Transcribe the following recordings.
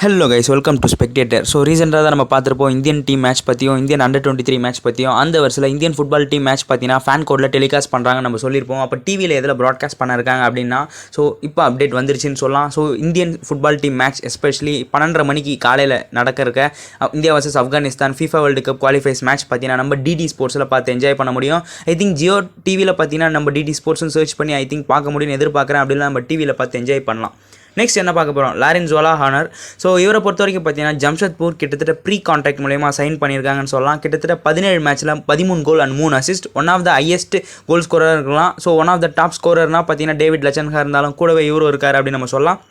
Hello guys, welcome to spectator. So ரீசெண்டாக தான் நம்ம பார்த்துருப்போம் இந்தியன் டீம் மேட்ச் பற்றியும் இந்தியன் அண்டர்-23 மேட்ச் பற்றியும். அந்த வருஷத்தில் இந்தியன் ஃபுட்பால் டீம் மேட்ச் பார்த்தீங்கன்னா ஃபேன் கோடில் டெலிகாஸ்ட் பண்ணுறாங்க நம்ம சொல்லியிருப்போம். அப்போ டிவியில் எதில் ப்ராட்காஸ்ட் பண்ணிருக்காங்க அப்படின்னா ஸோ இப்போ அப்டேட் வந்துருச்சுன்னு சொல்லலாம். So Indian football team match especially 12:30 மணிக்கு காலையில் நடக்க India versus Afghanistan FIFA world cup qualifies match பார்த்தீங்கன்னா நம்ம டிடி ஸ்போர்ட்ஸில் பார்த்து என்ஜாய் பண்ண முடியும். ஐ திங்க் ஜியோ டிவியில் பார்த்தீங்கன்னா நம்ம டிடி ஸ்போர்ட்ஸ்னு சர்ச் பண்ணி ஐ திங்க் பார்க்க முடியும்னு எதிர்பார்க்குறேன். அப்படின்னா நம்ம டிவியில் பார்த்து என்ஜாய் பண்ணலாம். நெக்ஸ்ட் என்ன பார்க்க போகிறோம், லாரன்ஸுவாலா ஹானர். ஸோ இவரை பொறுத்த வரைக்கும் பார்த்தீங்கன்னா ஜம்ஷெட்பூர் கிட்டத்தட்ட ப்ரீ கான்ட்ராக்ட் மூலமா சைன் பண்ணியிருக்காங்கன்னு சொல்லலாம். கிட்டத்தட்ட 17 மேட்ச்சில் 13 goal and 3 assist. One of the highest goal scorer இருக்கலாம். So one of the top ஸ்கோரர்னால் பார்த்தீங்கன்னா டேவிட் லச்சன்ஹா இருந்தாலும் கூடவே இவரும் இருக்கார் அப்படின்னு நம்ம சொல்லலாம்.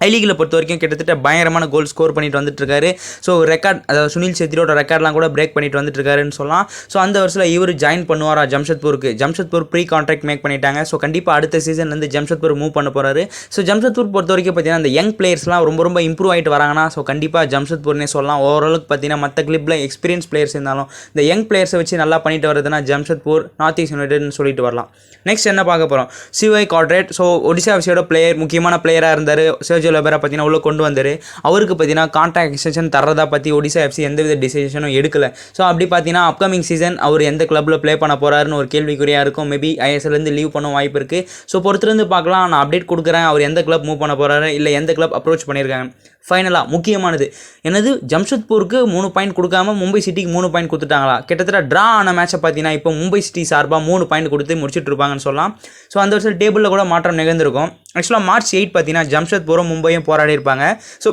ஐ லீகில் பொறுத்த வரைக்கும் கிட்டத்தட்ட பயங்கரமான கோல் ஸ்கோர் பண்ணிட்டு வந்துட்டு இருக்காரு. ஸோ ரெக்கார்ட், அதாவது சுனில் சேத்ரியோட ரெக்கார்ட்லாம் கூட பிரேக் பண்ணிட்டு வந்துட்டு இருக்காருன்னு சொல்லலாம். ஸோ அந்த வருஷத்தில் இவர் ஜாயின் பண்ணுவாரா ஜம்ஷெட்பூருக்கு. ஜம்ஷெட்பூர் ப்ரீ கான்ட்ராக்ட் மேக் பண்ணிட்டாங்க. ஸோ கண்டிப்பாக அடுத்த சீசன்லேருந்து ஜம்ஷெட்பூர் மூவ் பண்ண போகிறாரு. ஸோ ஜம்ஷெட்பூர் பொறுத்த வரைக்கும் பார்த்தீங்கன்னா அந்த யங் பிளேயர்ஸ்லாம் ரொம்ப இம்ப்ரூவ் ஆகிட்டு வராங்கன்னா ஸோ கண்டிப்பாக ஜம்ஷெட்பூர்னே சொல்லலாம். ஓரளவுக்கு பார்த்தீங்கன்னா மற்ற கிளிப்பில் எக்ஸ்பீரியன்ஸ் பிளேயர்ஸ் இருந்தாலும் இந்த யங் பிளேயர்ஸை வச்சு நல்லா பண்ணிட்டு வருதுன்னா ஜம்ஷெட்பூர் நார்த் ஈஸ்ட் யுனைடெட்னு சொல்லிட்டு வரலாம். நெக்ஸ்ட் என்ன பார்க்க போகிறோம், சிவை காட்ரேட். ஸோ ஒடிசா எஃப்சியோட பிளேயர், முக்கியமான பிளேயராக இருந்தார். சர்ஜியோ லெபரா பார்த்தீங்கன்னா உள்ள கொண்டு வந்தார். அவருக்கு பார்த்தீங்கன்னா கான்ட்ராக்ட் எக்ஸ்டென்ஷன் தரதா பற்றி ஒடிசா எஃப்சி எந்தவித டிசிஷனும் எடுக்கல. ஸோ அப்படி பார்த்தீங்கன்னா அப்கமிங் சீசன் அவர் எந்த கிளப்பில் ப்ளே பண்ண போகிறாருன்னு ஒரு கேள்விக்குறியாக இருக்கும். மேபி ஐஎஸ்எல்லேருந்து லீவ் பண்ண வாய்ப்பு இருக்குது. ஸோ பொறுத்திருந்து பார்க்கலாம். நான் அப்டேட் கொடுக்குறேன் அவர் எந்த கிளப் மூவ் பண்ண போகிறாரு, இல்லை எந்த கிளப் அப்ரோச் பண்ணியிருக்காங்க. ஃபைனலாக முக்கியமானது என்னது, ஜம்ஷெட்பூருக்கு 3 பாயிண்ட் கொடுக்காம மும்பை சிட்டிக்கு 3 பாயிண்ட் கொடுத்துட்டாங்களா. கிட்டத்தட்ட ட்ரா ஆன மேட்சை பார்த்தீங்கன்னா இப்போ மும்பை சிட்டி சார்பாக 3 பாயிண்ட் கொடுத்து முடிச்சுட்டு இருப்பாங்கன்னு சொல்லலாம். ஸோ அந்த வருஷம் டேபிளில் கூட மாற்றம் நிகழ்ந்திருக்கும். ஆக்சுவலாக March 8 பார்த்தீங்கன்னா ஜம்ஷெட்பூரும் மும்பையும் போராடி இருப்பாங்க. ஸோ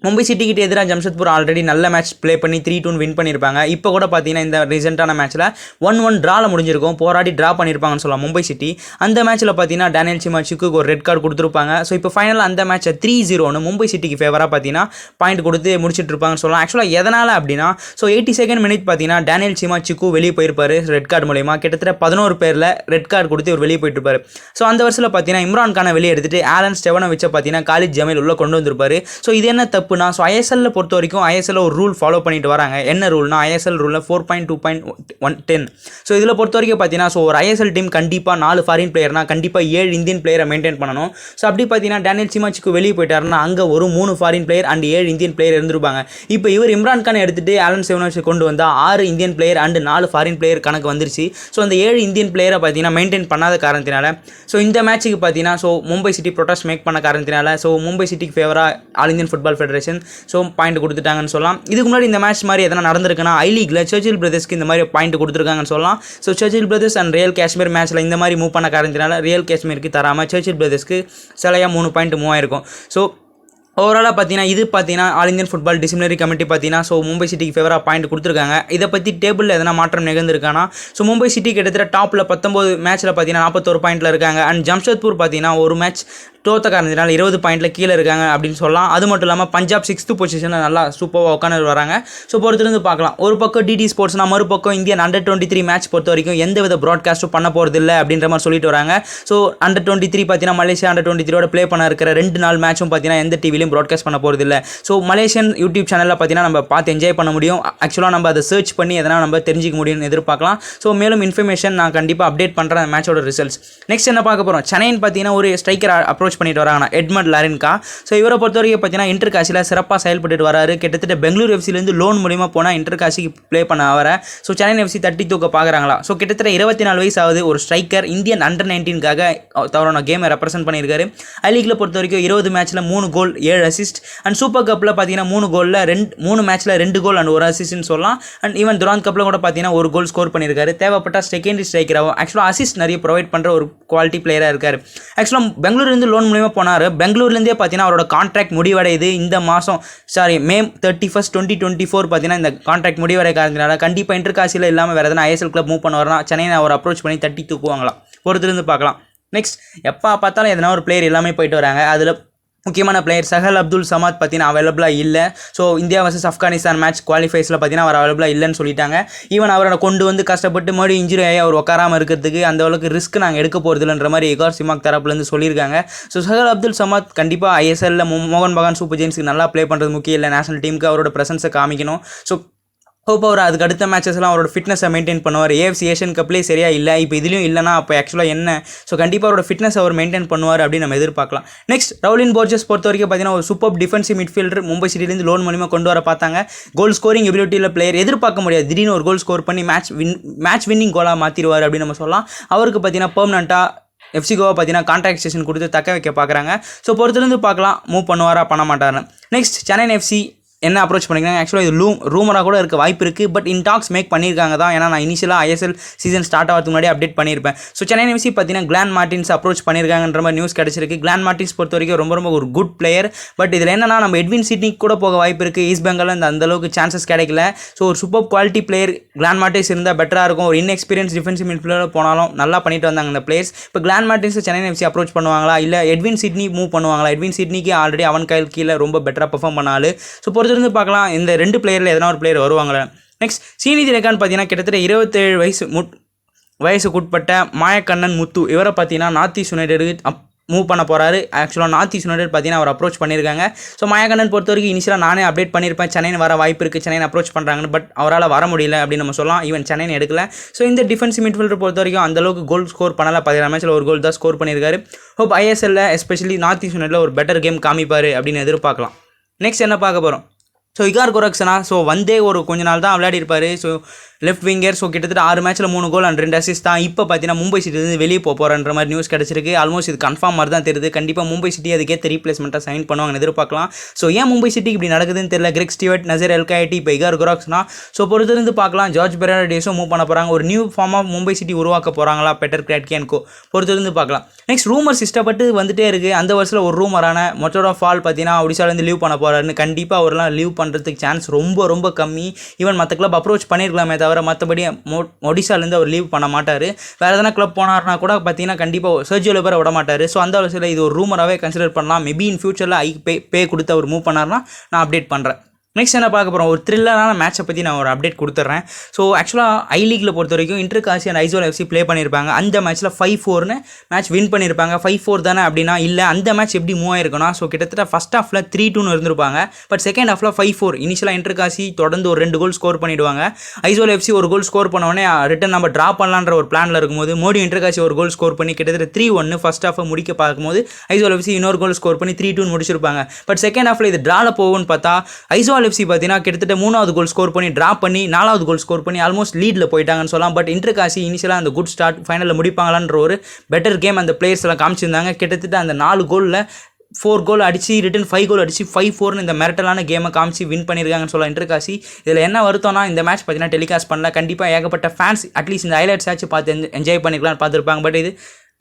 மும்பை சிட்டிக்கிட்ட எதிராக ஜம்ஷெட்பூர் ஆல்ரெடி நல்ல மேட்ச் ப்ளே பண்ணி 3-2 வின் பண்ணியிருப்பாங்க. இப்போ கூட பார்த்தீங்கன்னா இந்த ரீசெண்டான மேட்ச்சில் 1-1 ட்ராவில் முடிஞ்சிருக்கும். போராடி ட்ரா பண்ணியிருப்பாங்கன்னு சொல்லலாம் மும்பை சிட்டி. அந்த மேட்ச்சில் பார்த்தீங்கன்னா டேனியல் சிமாச்சுக்கு ஒரு ரெட் கார்டு கொடுத்துருப்பாங்க. ஸோ இப்போ ஃபைனலாக அந்த மேட்ச்சை 3-0 மும்பை சிட்டிக்கு ஃபேவராக பார்த்தீங்கன்னா பாயிண்ட் கொடுத்து முடிச்சுட்டு இருப்பாங்கன்னு சொல்லலாம். ஆக்சுவலாக எதனால் அப்படின்னா ஸோ 82nd மினிட் பார்த்தீங்கன்னா டேனியல் சிமாச்சுக்கு வெளியே போயிருப்பார் ரெட் கார்டு மூலமா. கிட்டத்தட்ட 11 பேரில் ரெட் கார்டு கொடுத்து இவர் வெளியே போயிட்டு இருப்பார். ஸோ அந்த வருஷத்தில் பார்த்தீங்கன்னா இம்ரான் கானை வெளியே எடுத்துட்டு ஆலன் ஸ்டெவனோவிச்சை பார்த்தீங்கன்னா காலித் ஜமீல் உள்ள கொண்டு வந்திருப்பார். ஸோ இது என்ன தப்புனா, ஸோ ஐஎஸ்எல்ல பொறுத்த வரைக்கும் ஐஎஸ்எல்ல ஒரு ரூல் ஃபாலோ பண்ணிட்டு வராங்க. என்ன ரூல்னா ஐஎஸ்எல் ரூலில் 4.2.110. ஸோ இதில் பொறுத்த வரைக்கும் பார்த்தீங்கன்னா ஸோ ஒரு ஐஎஸ்எல் டீம் கண்டிப்பாக 4 ஃபாரின் பிளேயர்னா கண்டிப்பாக 7 இந்தியன் பிளேயரை மெயின்டைன் பண்ணணும். ஸோ அப்படி பார்த்தீங்கன்னா டேனியல் சிமாச்சுக்கு வெளியே போயிட்டாருன்னா அங்கே ஒரு 3 foreign player and 7 Indian player இருந்திருப்பாங்க. இப்போ இவர் இம்ரான் கானை எடுத்துட்டு ஆலன் ஸ்டெவனோவிச்சை கொண்டு வந்தால் 6 Indian player and 4 foreign player கணக்கு வந்துருச்சு. ஸோ அந்த 7 இந்தியன் பிளேயரை பார்த்தீங்கன்னா மெயின்டைன் பண்ணாத காரணத்தினால ஸோ இந்த மேட்ச்சுக்கு பார்த்தீங்கன்னா so Mumbai city protest make பண்ண காரணத்தினால ஸோ மும்பை சிட்டிக்கு ஃபேவராக all Indian football federation so point கொடுத்துட்டாங்கன்னு சொல்லலாம். இதுக்கு முன்னாடி இந்த மேட்ச் மாதிரி எதனா நடந்திருக்குன்னா ஐ லீக்ல சர்ச்சில் பிரதர்ஸ்க்கு இந்த மாதிரி பாயிண்ட் கொடுத்துருக்காங்கன்னு சொல்லலாம். ஸோ சர்ச்சில் பிரதர்ஸ் அண்ட் ரியல் காஷ்மீர் மேட்ச்சில் இந்த மாதிரி மூவ் பண்ண காரணத்தினால ரியல் காஷ்மீருக்கு தராமல் சர்ச்சில் பிரதர்ஸ்க்கு சிலையாக 3 பாயிண்ட் மூவ் ஆயிருக்கும். ஸோ ஓவராலாக பார்த்தீங்கன்னா இது பார்த்தீங்கன்னா all Indian football disciplinary committee பார்த்தீங்கன்னா ஸோ மும்பை சிட்டிக்கு ஃபேவராக பாயிண்ட் கொடுத்துருக்காங்க. இதை பற்றி டேபிளில் எதனா மாற்றம் நிகழ்ந்திருக்கானா, ஸோ மும்பை சிட்டி கிட்டத்தட்ட டாப்பில் 19 மேட்ச்சில் பார்த்தீங்கன்னா 41 பாயிண்டில் இருக்காங்க. அண்ட் ஜம்ஷெட்பூர் பார்த்தீங்கன்னா ஒரு மேட்ச் தோத்த காரணத்தினால 20 பாயிண்டில் கீழே இருக்காங்க அப்படின்னு சொல்லலாம். அது மட்டும் இல்லாமல் பஞ்சாப் 6th பொசிஷனில் நல்லா சூப்பராக உட்காந்து வராங்க. ஸோ பொறுத்திருந்து பார்க்கலாம். ஒரு பக்கம் டிடி ஸ்போர்ட்ஸ்னா மறுபக்கம் இந்தியன் அண்டர்-23 மேட்ச் பொறுத்த வரைக்கும் எந்தவித ப்ராட்காஸ்ட்டும் பண்ண போகிறது இல்லை அப்படின்ற மாதிரி சொல்லிட்டு வராங்க. ஸோ அண்டர்-23 பார்த்தீங்கன்னா மலேசியா அண்டர்-23 ப்ளே பண்ண இருக்கிற 2 நாள் மேட்சும் பார்த்தீங்கன்னா எந்த டிவிலையும் ப்ராட்காஸ்ட் பண்ண போகிறது இல்லை. ஸோ மலேசியன் யூடியூப் சேனலில் பார்த்தீங்கன்னா நம்ம பார்த்து என்ஜாய் பண்ண முடியும். ஆக்சுவலாக நம்ம அதை சர்ச் பண்ணி எதனா நம்ம தெரிஞ்சிக்க முடியும்னு எதிர்பார்க்கலாம். ஸோ மேலும் இன்ஃபர்மேஷன் நான் கண்டிப்பாக அப்டேட் பண்ணுறேன் அந்த மேட்சோட ரிசல்ட்ஸ். நெக்ஸ்ட் என்ன பார்க்க போகிறோம், சென்னைன்னு பார்த்தீங்கன்னா ஒரு ஸ்ட்ரைக்கர் அப்ரோச் பண்ணிட்டு வராங்க எட்மண்ட் லாரின்கா. ஸோ இவரை பொறுத்த வரைக்கும் பார்த்தீங்கன்னா இன்டர் காசியில் சிறப்பாக செயல்பட்டு வராரு. கிட்டத்தட்ட பெங்களூர் எஃப்சிலேருந்து லோன் மூலிமா போனால் இன்டர் காசிக்கு ப்ளே பண்ண அவரை ஸோ சென்னை எஃப்சி தட்டி தூக்க பார்க்குறாங்களா. ஸோ கிட்டத்தட்ட 24 வயசு ஆகுது. ஒரு ஸ்ட்ரைக்கர் இந்தியன் அண்டர்-19க்காக தவறான கேமை ரெப்ரசென்ட் பண்ணியிருக்காரு. ஐ லீக்ல பொறுத்த வரைக்கும் 20 மேட்ச்சில் 3 கோல் 7 அசிஸ்ட். அண்ட் சூப்பர் கப்பில் பார்த்தீங்கன்னா 3 கோலில் 3 மேட்ச்சில் 2 கோல் அண்ட் 1 அசிஸ்ட்னு சொல்லலாம். அண்ட் ஈவன் துராந்த் கப்பில் கூட பார்த்தீங்கன்னா 1 கோல் ஸ்கோர் பண்ணியிருக்காரு. தேவைப்பட்ட செகண்டரி ஸ்ட்ரைக்கராகவும் ஆக்சுவலாக அசிஸ்ட் நிறைய ப்ரொவைட் பண்ணுற ஒரு குவாலிட்டி பிளேயராக இருக்கார். ஆக்சுவலாக பெங்களூர்லேருந்து லோன் மூலிமா போனார். பெங்களூர்லேருந்தே பார்த்தீங்கன்னா அவரோட கான்ட்ராக்ட் முடிவடையுது இந்த மாதம், மே 31, 2024 பார்த்தீங்கன்னா இந்த கான்ட்ராக்ட் முடிவடை காரணத்தினால கண்டிப்பாக இன்டர் காசியில் இல்லாமல் வேறு எதனா ஐஎஸ்எல் கிளப் மூவ் பண்ண வரலாம். சென்னையை அவர் அப்ரோச் பண்ணி தட்டி தூக்குவாங்களாம். பொறுத்திருந்து பார்க்கலாம். நெக்ஸ்ட் எப்போ பார்த்தாலும் எதனா ஒரு பிளேயர் எல்லாமே போயிட்டு வராங்க. அதில் முக்கியமான பிளேயர் சஹல் அப்துல் சமாத் பார்த்தீங்கன்னா அவைலபிளாக இல்லை. So India versus Afghanistan match குவாலிஃபைஸில் பார்த்தீங்கன்னா அவர் அவைலபிளாக இல்லைன்னு சொல்லிட்டாங்க. ஈவன் அவரை கொண்டு வந்து கஷ்டப்பட்டு மறுபடியும் இன்ஜுரி ஆகி அவர் உட்காராமல் இருக்கிறதுக்கு அந்த அளவுக்கு ரிஸ்க் நாங்கள் எடுக்க போகிறது இல்லைன்ற மாதிரி இகார் சிமாக் தரப்புலேருந்து சொல்லியிருக்காங்க. ஸோ சஹல் அப்துல் சமாத் கண்டிப்பாக ஐஎஸ்எல்ல மோகன் பகான் சூப்பர் ஜெயின்ஸ்க்கு நல்லா ப்ளே பண்ணுறது முக்கியம் இல்லை. நேஷனல் டீமுக்கு அவரோட ப்ரெசன்ஸை காமிக்கணும். ஸோ ஹோப் அவர் அதுக்கு அடுத்த மேட்சஸ்லாம் அவரோட ஃபிட்னஸை மெயின்டைன் பண்ணுவார். ஏஎஃப்சி ஏஷியன் கப்லேயே சரியா இல்லை, இப்போ இதுலையும் இல்லைனா அப்போ ஆக்சுவலாக என்ன? ஸோ கண்டிப்பாக அவரோட ஃபிட்னஸ் அவர் மெயின்டைன் பண்ணுவார் அப்படின்னு நம்ம எதிர்பார்க்கலாம். நெக்ஸ்ட் ரவுலின் போர்ஜஸ் பொறுத்த வரைக்கும் பார்த்தீங்கன்னா ஒரு சூப்பர் டிஃபென்சிவ் மிட்ஃபீல்டர். மும்பை சிட்டிலேருந்து லோன் மூலிமா கொண்டு வர பார்த்தாங்க. கோல் ஸ்கோரிங் எபிலிட்டியில் பிளேயர் எதிர்பார்க்க முடியாது, திடீர்னு ஒரு கோல் ஸ்கோர் பண்ணி மேட்ச் வின்னிங் கோலாக மாற்றிடுவார் அப்படின்னு நம்ம சொல்லலாம். அவருக்கு பார்த்தீங்கன்னா பெர்மனெண்ட்டாக எஃப்சி கோவா பார்த்தீங்கன்னா கான்ட்ராக்ட் செஷன் கொடுத்து தக்க வைக்க பார்க்குறாங்க. ஸோ பொறுத்திருந்து பார்க்கலாம் மூவ் பண்ணுவாரா பண்ண மாட்டாருன்னு. நெக்ஸ்ட் சென்னை எஃப்சி என்ன அப்ரோச் பண்ணிக்கிறாங்க? ஆக்சுவலாக இது ரூமராக கூட இருக்க வாய்ப்பு இருக்குது, பட் இன் டாக்ஸ் மேக் பண்ணியிருக்காங்க தான். ஏன்னா நான் இனிஷியலாக ஐஎஸ்எல் சீசன் ஸ்டார்ட் ஆகிறதுக்கு முன்னாடி அப்டேட் பண்ணியிருப்பேன். ஸோ சென்னை எஃப்சி பார்த்தீங்கன்னா கிளான் மார்டின்ஸ் அப்ரோச் பண்ணியிருக்காங்கன்ற மாதிரி நியூஸ் கிடச்சிருக்கு. கிளான் மார்டின்ஸ் பொறுத்த வரைக்கும் ரொம்ப ஒரு குட் பிளேயர். பட் இதில் என்னன்னா நம்ம எட்வின் சிட்னிக்கு கூட போக வாய்ப்பு இருக்குது. ஈஸ்ட் பெங்கால் அந்தளவுக்கு சான்சஸ் கிடைக்கல. ஸோ ஒரு super quality player Glan Martins இருந்தால் பெட்டராக இருக்கும். ஒரு இன்எக்ஸ்பீரியன்ஸ் டிஃபென்சிவ் மிட்ஃபீல்டர் போனாலும் நல்லா பண்ணிட்டு வந்தாங்க இந்த பிளேயர்ஸ். இப்போ கிளான் மார்டின்ஸ் சென்னை எஃப்சி அப்ரோச் பண்ணுவாங்களா, இல்லை எட்வின் சிட்னி மூவ் பண்ணுவாங்களா? எட்வின் சிட்னிக்கு ஆல்ரெடி அவன் கையில் கீழே ரொம்ப பெட்டராக பெர்ஃபார்ம் பண்ணாலும். ஸோ பொறுத்திருந்து பார்க்கலாம் இந்த ரெண்டு பிளேயரில் எதனா ஒரு பிளேயர் வருவாங்களே. நெக்ஸ்ட் ஸ்ரீநிதி ரெக்கான்னு பார்த்தீங்கன்னா கிட்டத்தட்ட 27 வயசுக்குட்பட்ட மாயக்கண்ணன் முத்து. இவரை பார்த்தீங்கன்னா நார்த் ஈஸ்ட் யுனைடெட் மூவ் பண்ண போகிறாரு. ஆக்சுவலாக நார்த் ஈஸ்ட் யுனைடெட் பார்த்தீங்கன்னா அவர் அப்ரோச் பண்ணியிருக்காங்க. ஸோ மாயக்கண்ணன் பொறுத்த வரைக்கும் இனிஷியலாக நானே அப்டேட் பண்ணியிருப்பேன், சென்னை வர வாய்ப்பு இருக்குது, சென்னை அப்ரோச் பண்ணுறாங்கன்னு. பட் அவரால் வர முடியல அப்படின்னு நம்ம சொல்லலாம். ஈவன் சென்னை எடுக்கல. ஸோ இந்த டிஃபென்சிவ் மிட்ஃபீல்டர் பொறுத்த வரைக்கும் அந்தளவுக்கு கோல் ஸ்கோர் பண்ணல. 17 மேட்ச்சில் ஒரு கோல் தான் ஸ்கோர் பண்ணியிருக்காரு. ஹோப் ஐஎஸ்எல்ல எஸ்பெஷலி நார்த் ஈஸ்ட் யுனைடெட்டில் ஒரு பெட்டர் கேம் காமிப்பார் அப்படின்னு எதிர்பார்க்கலாம். நெக்ஸ்ட் என்ன பார்க்க போகிறோம்? ஸோ இகார் கோரக்சனா வந்தே ஒரு கொஞ்ச நாள் தான் விளையாடி இருப்பார். So left winger. ஸோ கிட்டத்தட்ட 6 மேட்ச்சில் 3 கோல் அண்ட் 2 அசிஸ்ட் தான். இப்போ பார்த்தீங்கன்னா மும்பை சிட்டிலேருந்து வெளியே போகிறன்ற மாதிரி நியூஸ் கிடச்சிருக்கு. ஆல்மோஸ்ட் இது கன்ஃபார்ம் மாதிரி தான் தெரியுது. கண்டிப்பாக மும்பை சிட்டி அதுக்கேற்ற ரீப்ளேஸ்மெண்ட்டாக சைன் பண்ணுவாங்கன்னு எதிர்பார்க்கலாம். ஸோ ஏன் மும்பை சிட்டி இப்படி நடக்குதுன்னு தெரியல. கிரெக் ஸ்டீவர்ட், நசர் எல்காய்டி, இப்போ இகார் கோரக்சனா. ஸோ பொறுத்திருந்து பார்க்கலாம். ஜார்ஜ் பெராடேஸும் மூவ் பண்ண போகிறாங்க. ஒரு new form of Mumbai City உருவாக்க போகிறாங்களா பெட்டர் கிராட்கியன்கோ, பொறுத்திருந்து பார்க்கலாம். நெக்ஸ்ட் ரூமர்ஸ் இஷ்டப்பட்டு வந்துட்டே இருக்குது. அந்த வருஷத்தில் ஒரு ரூமரான மொட்டோட ஃபால் பார்த்தீங்கன்னா ஒடிசாலேருந்து லீவ் பண்ண போகிறாருன்னு. கண்டிப்பாக அவரெல்லாம் லீவ் பண்ணுறதுக்கு சான்ஸ் ரொம்ப கம்மி. ஈவன் மற்ற கிளப் அப்ரோச் பண்ணியிருக்கலாமே தவிர மற்றபடி ஒடிசாலேருந்து அவர் லீவ் பண்ண மாட்டார். வேறு எதனா கிளப் போனார்னா கூட பார்த்தீங்கன்னா கண்டிப்பாக சர்ஜியோ லெபரை விட மாட்டார். ஸோ அந்த வருஷத்தில் இது ஒரு ரூமராகவே கன்சிடர் பண்ணலாம். மேபி இன் ஃபியூச்சரில் பே கொடுத்து அவர் மூவ் பண்ணார்னா நான் அப்டேட் பண்ணுறேன். நெக்ஸ்ட் என்ன பார்க்க போகிறோம்? ஒரு த்ரில்லரான மேட்சை பற்றி நான் ஒரு அப்டேட் கொடுத்துட்றேன். ஸோ ஆக்சுவலாக ஐ லீக்கில் பொறுத்த வரைக்கும் inter Kashi and Aizawl FC play பண்ணியிருப்பாங்க. அந்த மேட்ச்சில் 5-4 மேட்ச் வின் பண்ணியிருப்பாங்க. 5-4 தானே அப்படின்னா இல்லை, அந்த மேட்ச் எப்படி மூவ் ஆயிருக்குன்னா ஸோ கிட்டத்தட்ட ஃபஸ்ட் ஹாஃபில் 3-2 இருந்திருப்பாங்க. பட் செகண்ட் ஹாஃபில் 5-4. இனிஷியலாக இன்டர் காசி தொடர்ந்து ஒரு 2 கோல் ஸ்கோர் பண்ணிவிடுவாங்க. ஐசோல் எஃப்சி ஒரு கோல் ஸ்கோர் பண்ணோடனே ரிட்டன் நம்ம ட்ரா பண்ணலான்ற ஒரு பிளானில் இருக்கும்போது மோடி இன்டர் காசி ஒரு கோல் ஸ்கோர் பண்ணி கிட்டத்தட்ட 3-1 ஃபஸ்ட் ஹாஃபை முடிக்க பார்க்கும்போது ஐசோல் எஃப்சி இன்னொரு கோல் ஸ்கோர் பண்ணி 3-2 முடிச்சிருப்பாங்க. பட் செகண்ட் ஹாஃபில் இது ட்ராவில் போகும்னு பார்த்தா ஐசோல் எஃப்சி பார்த்தீங்கன்னா கிட்டத்தட்ட 3வது கோல் ஸ்கோர் பண்ணி ட்ரா பண்ணி 4வது கோல் ஸ்கோர் பண்ணி ஆல்மோஸ்ட் லீடில் போயிட்டாங்கன்னு சொல்லலாம். பட் இன்டர் காசி இனிஷியலாக அந்த குட் ஸ்டார்ட் ஃபைனலில் முடிப்பாங்களான்ற ஒரு பெட்டர் கேம் அந்த பிளேயர்ஸ் எல்லாம் காமிச்சிருந்தாங்க. கிட்டத்தட்ட அந்த 4 கோலில் 4 கோல் அடிச்சு ரிட்டன் 5 கோல் அடிச்சு 5-4 இந்த மிரட்டலான கேமை காமிச்சு வின் பண்ணியிருக்காங்கன்னு சொல்லலாம் இன்டர் காசி. இதில் என்ன வருத்தம்னா இந்த மேட்ச் பார்த்தீங்கன்னா டெலிகாஸ்ட் பண்ணல. கண்டிப்பாக ஏகப்பட்ட ஃபேன்ஸ் அட்லீஸ்ட் இந்த ஹைலைட்ஸ் ஆச்சு பார்த்து என்ஜாய் பண்ணிக்கலாம்னு பார்த்துருப்பாங்க. பட் இது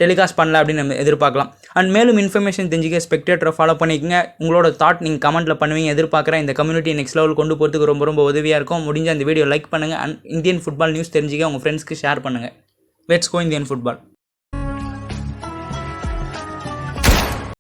டெலிகாஸ்ட் பண்ணல அப்படின்னு நம்ம எதிர்பார்க்கலாம். அண்ட் மேலும் இன்ஃபர்மேஷன் தெரிஞ்சுக்க ஸ்பெக்டேட்டரை ஃபாலோ பண்ணிக்கங்க. உங்களோட தாட் நீங்கள் கமெண்ட்டில் பண்ணுவீங்க எதிர்பார்க்குறேன். இந்த கம்யூனிட்டி நெக்ஸ்ட் லெவல் கொண்டு போகிறதுக்கு ரொம்ப உதவியாக இருக்கும். முடிஞ்ச அந்த வீடியோ லைக் பண்ணுங்கள். அண்ட் இந்தியன் ஃபுட்பால் நியூஸ் தெரிஞ்சுக்க உங்கள் ஃப்ரெண்ட்ஸ்க்கு ஷேர் பண்ணுங்கள். Let's go Indian football.